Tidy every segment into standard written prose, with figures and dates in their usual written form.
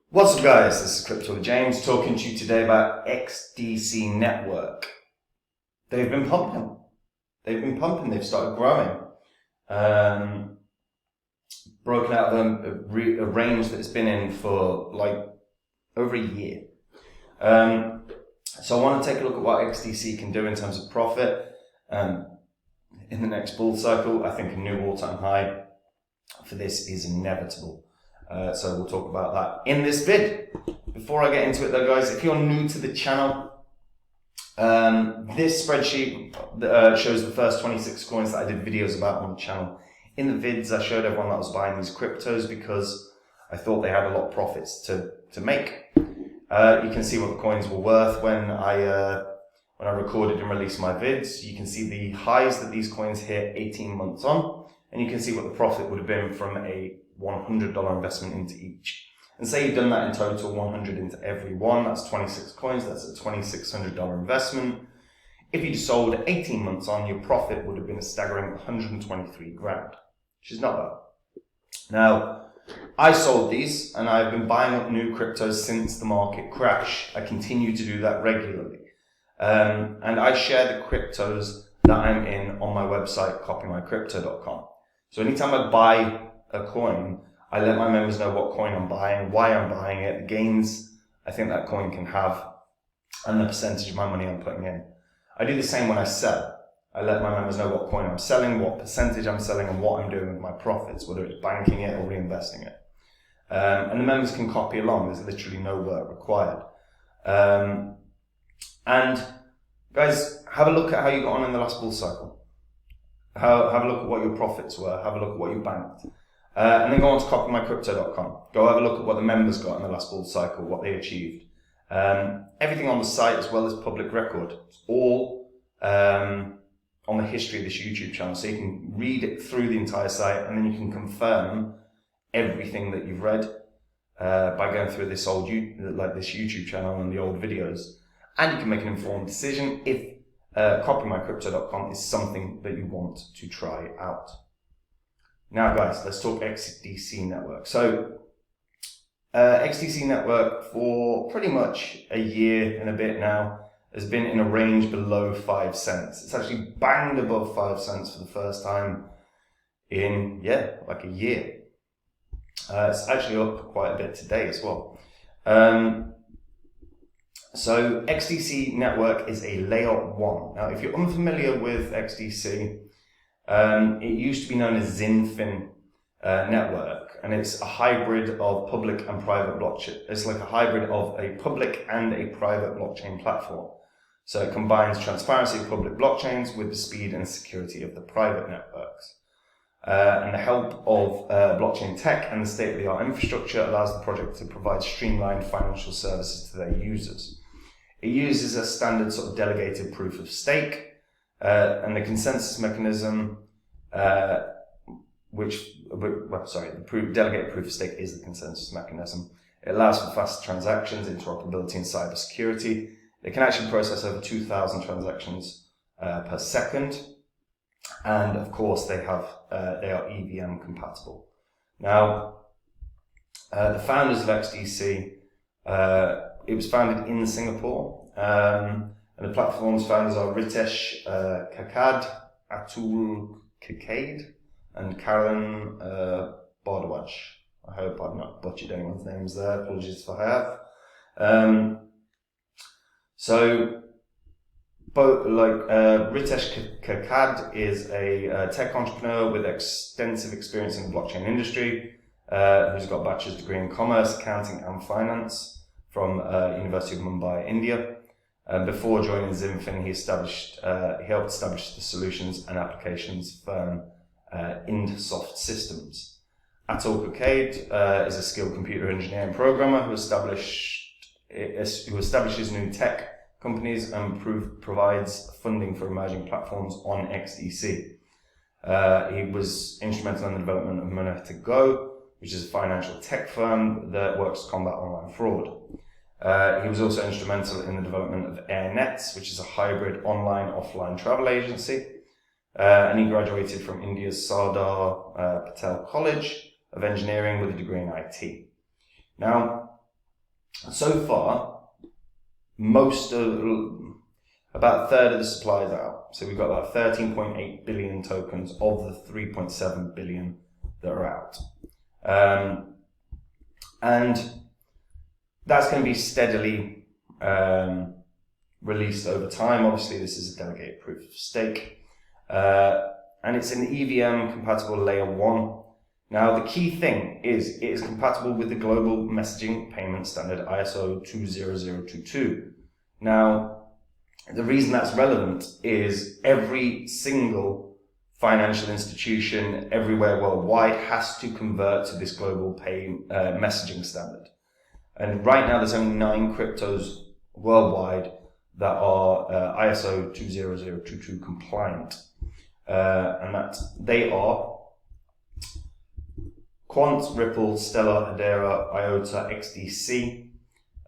What's up guys, this is Crypto James talking to you today about XDC Network. They've been pumping, they've started growing. Broken out of a range that it's been in for like over a year. So I want to take a look at what XDC can do in terms of profit. In the next bull cycle, I think a new all-time high for this is inevitable. So we'll talk about that in this vid. Before I get into it though guys, if you're new to the channel, this spreadsheet shows the first 26 coins that I did videos about on the channel. In the vids I showed everyone that was buying these cryptos because I thought they had a lot of profits to make. You can see what the coins were worth when I recorded and released my vids. You can see the highs that these coins hit 18 months on, and you can see what the profit would have been from a $100 investment into each. And say you've done that in total, 100 into every one, that's 26 coins, that's a $2,600 investment. If you sold 18 months on, your profit would have been a staggering 123 grand, which is not bad. Now, I sold these and I've been buying up new cryptos since the market crash. I continue to do that regularly. And I share the cryptos that I'm in on my website, copymycrypto.com. So anytime I buy a coin, I let my members know what coin I'm buying, why I'm buying it, the gains I think that coin can have, and the percentage of my money I'm putting in. I do the same when I sell. I let my members know what coin I'm selling, what percentage I'm selling, and what I'm doing with my profits, whether it's banking it or reinvesting it. And the members can copy along. There's literally no work required. And guys, have a look at how you got on in the last bull cycle. Have a look at what your profits were. Have a look at what you banked. And then go on to copymycrypto.com. Go have a look at what the members got in the last bull cycle, what they achieved. Everything on the site as well as public record. It's all on the history of this YouTube channel. So you can read it through the entire site and then you can confirm everything that you've read by going through this this YouTube channel and the old videos. And you can make an informed decision if copymycrypto.com is something that you want to try out. Now guys, let's talk XDC Network. So XDC Network for pretty much a year and a bit now has been in a range below 5 cents. It's actually banged above 5 cents for the first time in, like a year. It's actually up quite a bit today as well. So XDC Network is a layer 1. Now, if you're unfamiliar with XDC, it used to be known as XinFin Network, and it's a hybrid of public and private blockchain. It's like a hybrid of a public and a private blockchain platform. So it combines transparency of public blockchains with the speed and security of the private networks. And the help of blockchain tech and the state-of-the-art infrastructure allows the project to provide streamlined financial services to their users. It uses a standard sort of delegated proof of stake, and the consensus mechanism, the delegated proof of stake is the consensus mechanism. It allows for fast transactions, interoperability, and cybersecurity. It can actually process over 2,000 transactions per second. And of course, they are EVM compatible. Now, the founders of XDC, it was founded in Singapore, and the platform's founders are Ritesh Kakad, Atul Kakade, and Karen Bardwaj. I hope I've not butchered anyone's names there. Apologies if I have. So, Ritesh Kakad is a tech entrepreneur with extensive experience in the blockchain industry, who's got a bachelor's degree in commerce, accounting, and finance from University of Mumbai, India. Before joining XinFin, he helped establish the solutions and applications firm Indsoft Systems. Atul Kakade is a skilled computer engineer and programmer who establishes new tech companies and provides funding for emerging platforms on XDC. He was instrumental in the development of Moneta, which is a financial tech firm that works to combat online fraud. He was also instrumental in the development of AirNets, which is a hybrid online-offline travel agency. And he graduated from India's Sardar Patel College of Engineering with a degree in IT. Now, So far, about a third of the supply is out. So we've got about 13.8 billion tokens of the 3.7 billion that are out. And that's going to be steadily released over time. Obviously, this is a delegated proof of stake. And it's an EVM compatible layer 1. Now, the key thing is it is compatible with the global messaging payment standard ISO 20022. Now, the reason that's relevant is every single financial institution everywhere worldwide has to convert to this global messaging standard. And right now, there's only 9 cryptos worldwide that are ISO 20022 compliant. And that they are Quant, Ripple, Stellar, Hedera, IOTA, XDC,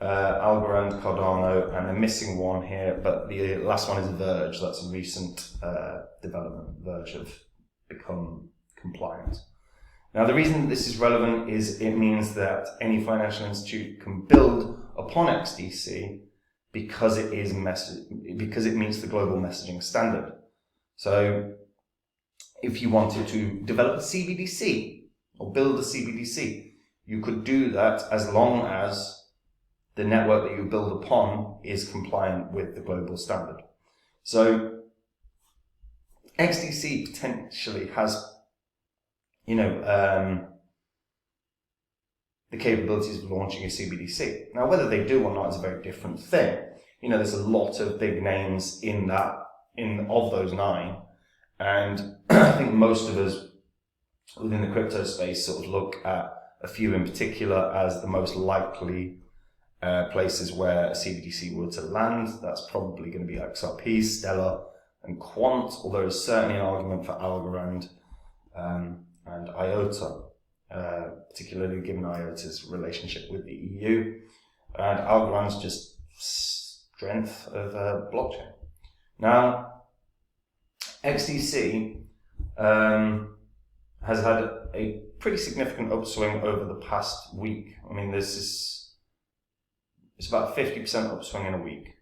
Algorand, Cardano, and I'm missing one here, but the last one is Verge. That's a recent development. Verge have become compliant. Now, the reason this is relevant is it means that any financial institute can build upon XDC because it meets the global messaging standard. So, if you wanted to develop a CBDC or build a CBDC, you could do that as long as the network that you build upon is compliant with the global standard. So XDC potentially has, the capabilities of launching a CBDC. Now, whether they do or not is a very different thing. There's a lot of big names of those 9. And I think most of us within the crypto space sort of look at a few in particular as the most likely places where a CBDC were to land. That's probably going to be XRP, Stellar, and Quant, although there's certainly an argument for Algorand and IOTA, particularly given IOTA's relationship with the EU, and Algorand's just strength of blockchain. Now, XDC has had a pretty significant upswing over the past week. I mean, it's about a 50% upswing in a week.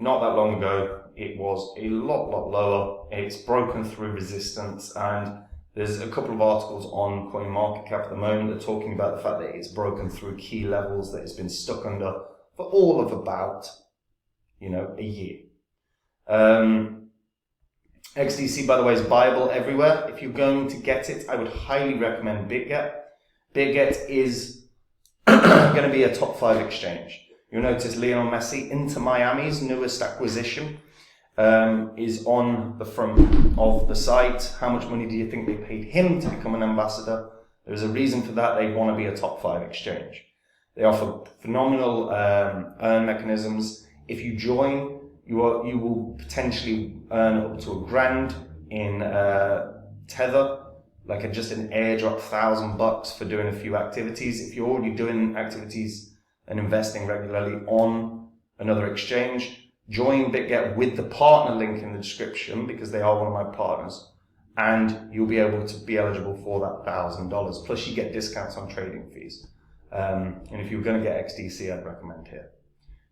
Not that long ago, it was a lot lower. It's broken through resistance, and there's a couple of articles on CoinMarketCap at the moment that are talking about the fact that it's broken through key levels that it's been stuck under for all of about, a year. XDC, by the way, is buyable everywhere. If you're going to get it, I would highly recommend BitGet. BitGet is going to be a top 5 exchange. You'll notice Lionel Messi, Inter Miami's newest acquisition, is on the front of the site. How much money do you think they paid him to become an ambassador? There's a reason for that. They want to be a top 5 exchange. They offer phenomenal earn mechanisms. If you join, you will potentially earn up to $1,000 in Tether, like just an airdrop $1,000 for doing a few activities. If you're already doing activities and investing regularly on another exchange, join BitGet with the partner link in the description, because they are one of my partners, and you'll be able to be eligible for that $1,000. Plus, you get discounts on trading fees. And if you're going to get XDC, I'd recommend here.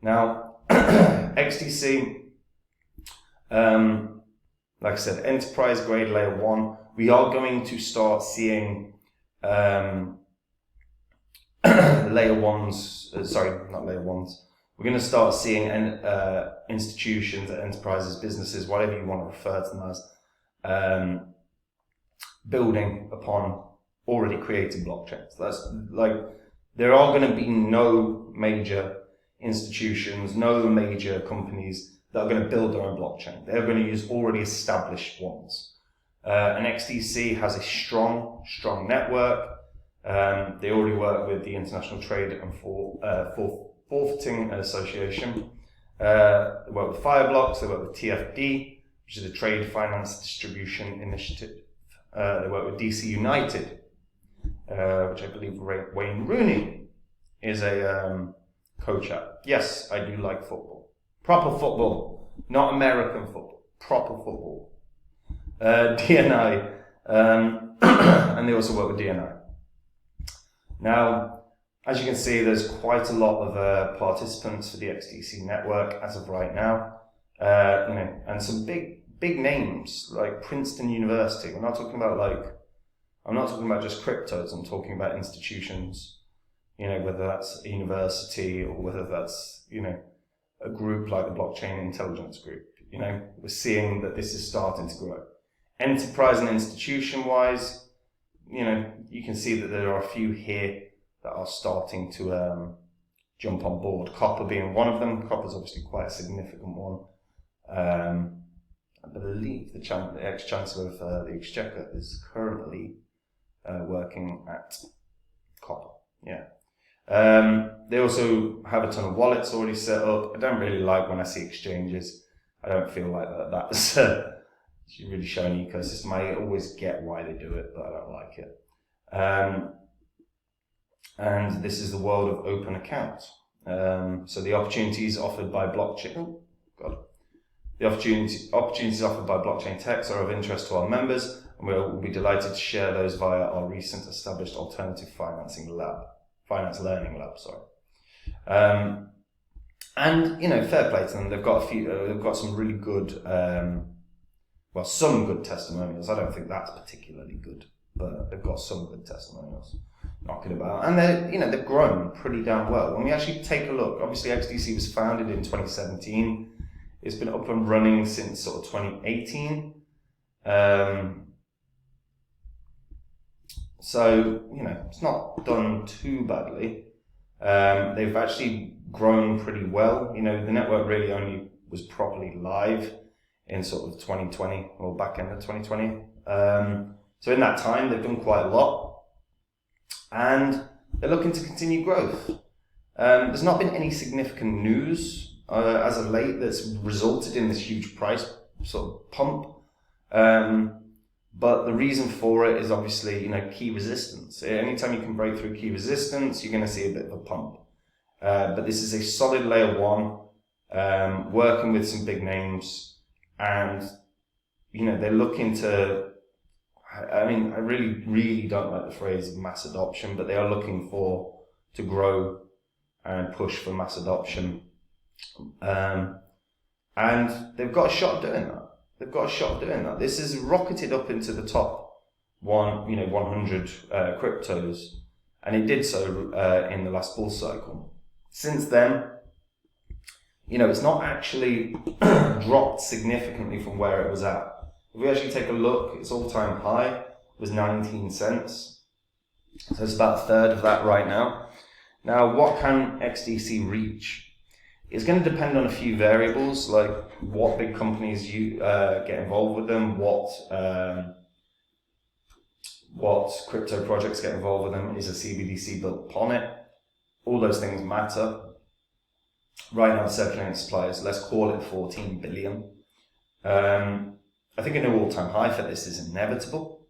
Now, XDC, like I said, enterprise grade layer 1. We are going to start seeing layer 1s. Not layer 1s. We're going to start seeing institutions, enterprises, businesses, whatever you want to refer to them as, building upon already created blockchains. That's like, there are going to be no major institutions, no major companies that are going to build their own blockchain. They're going to use already established ones. And XDC has a strong network. They already work with the International Trade and Forfeiting Association. They work with Fireblocks. They work with TFD, which is a Trade Finance Distribution Initiative. They work with DC United, which I believe Wayne Rooney is a coach at. Yes, I do like football. Proper football, not American football. Proper football. DNI, and they also work with DNI. Now, As you can see, there's quite a lot of participants for the XDC network as of right now. And some big names like Princeton University. I'm not talking about just cryptos. I'm talking about institutions. Whether that's a university or whether that's a group like the Blockchain Intelligence Group. We're seeing that this is starting to grow. Enterprise and institution-wise, you can see that there are a few here that are starting to jump on board. Copper being one of them. Copper's obviously quite a significant one. I believe the ex-chancellor of the Exchequer is currently working at Copper. Yeah. They also have a ton of wallets already set up. I don't really like when I see exchanges. I don't feel like that's really show an ecosystem. I always get why they do it, but I don't like it. And this is the world of open accounts. So the opportunities offered by blockchain. The opportunities offered by blockchain techs are of interest to our members, and we'll be delighted to share those via our recent established alternative finance learning lab. And fair play to them. They've got some really good, some good testimonials. I don't think that's particularly good, but they've got some good testimonials knocking about, and they've grown pretty damn well. When we actually take a look, obviously XDC was founded in 2017. It's been up and running since sort of 2018. So, it's not done too badly. They've actually grown pretty well. The network really only was properly live in sort of 2020 or back end of 2020. So in that time, they've done quite a lot, and they're looking to continue growth. There's not been any significant news as of late that's resulted in this huge price sort of pump. But the reason for it is obviously, key resistance. Anytime you can break through key resistance, you're going to see a bit of a pump. But this is a solid layer one, working with some big names, and, they're looking to, I really, really don't like the phrase mass adoption, but they are looking to grow and push for mass adoption. And they've got a shot of doing that. This is rocketed up into the top 100 cryptos, and it did so in the last bull cycle. Since then, it's not actually dropped significantly from where it was at. If we actually take a look, its all-time high was 19 cents. So it's about a third of that right now. Now, what can XDC reach? It's going to depend on a few variables, like what big companies get involved with them, what crypto projects get involved with them, is a CBDC built upon it. All those things matter. Right now, the circulating supply is, let's call it 14 billion. I think a new all-time high for this is inevitable.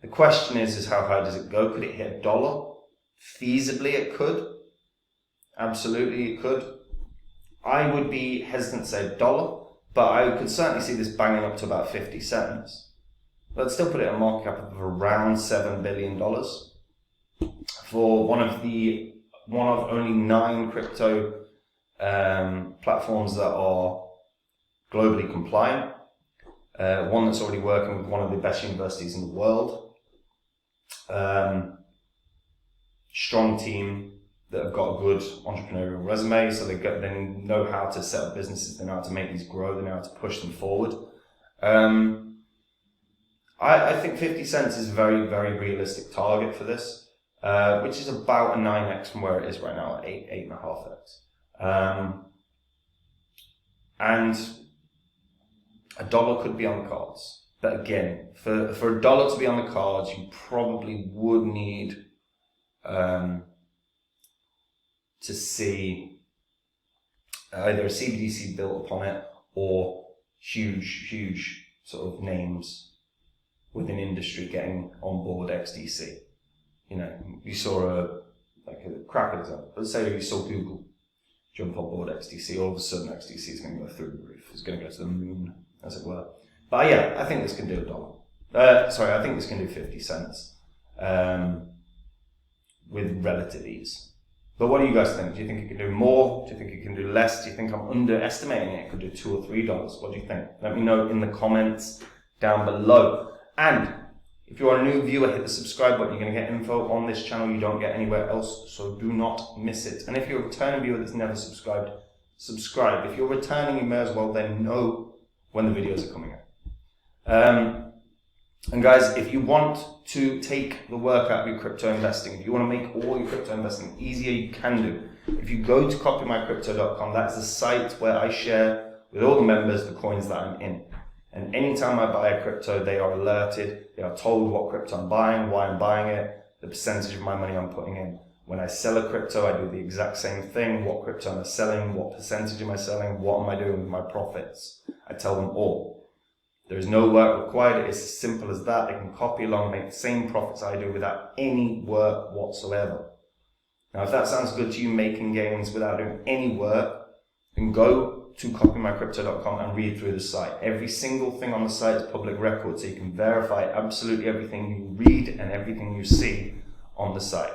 The question is how high does it go? Could it hit $1? Feasibly, it could. Absolutely, it could. I would be hesitant to say $1, but I could certainly see this banging up to about 50 cents. Let's still put it at a market cap of around $7 billion for one of only 9 crypto platforms that are globally compliant. One that's already working with one of the best universities in the world. Strong team that have got a good entrepreneurial resume, so they know how to set up businesses, they know how to make these grow, they know how to push them forward. I think 50 cents is a very, very realistic target for this, which is about a 9x from where it is right now, 8.5x. And $1 could be on the cards. But again, for $1 to be on the cards, you probably would need to see either a CBDC built upon it or huge sort of names within industry getting on board XDC. You saw a crap example. Let's say you saw Google jump on board XDC. All of a sudden, XDC is going to go through the roof. It's going to go to the moon, as it were. But yeah, I think this can do $1. I think this can do 50 cents. with relative ease. But what do you guys think? Do you think it can do more? Do you think it can do less? Do you think I'm underestimating it? It could do $2 or $3. What do you think? Let me know in the comments down below. And if you're a new viewer, hit the subscribe button. You're going to get info on this channel you don't get anywhere else, so do not miss it. And if you're a returning viewer that's never subscribed, subscribe. If you're returning, you may as well then know when the videos are coming out. And guys, if you want to take the work out of your crypto investing, if you want to make all your crypto investing easier, you can do. If you go to copymycrypto.com, that's the site where I share with all the members the coins that I'm in. And anytime I buy a crypto, they are alerted. They are told what crypto I'm buying, why I'm buying it, the percentage of my money I'm putting in. When I sell a crypto, I do the exact same thing. What crypto am I selling? What percentage am I selling? What am I doing with my profits? I tell them all. There is no work required. It's as simple as that. They can copy along, make the same profits I do without any work whatsoever. Now, if that sounds good to you, making gains without doing any work, then go to copymycrypto.com and read through the site. Every single thing on the site is public record, so you can verify absolutely everything you read and everything you see on the site.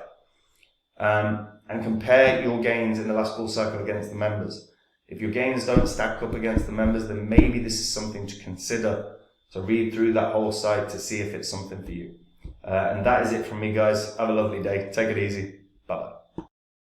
And compare your gains in the last bull cycle against the members. If your gains don't stack up against the members, then maybe this is something to consider. So read through that whole site to see if it's something for you. And that is it from me, guys. Have a lovely day. Take it easy. Bye-bye.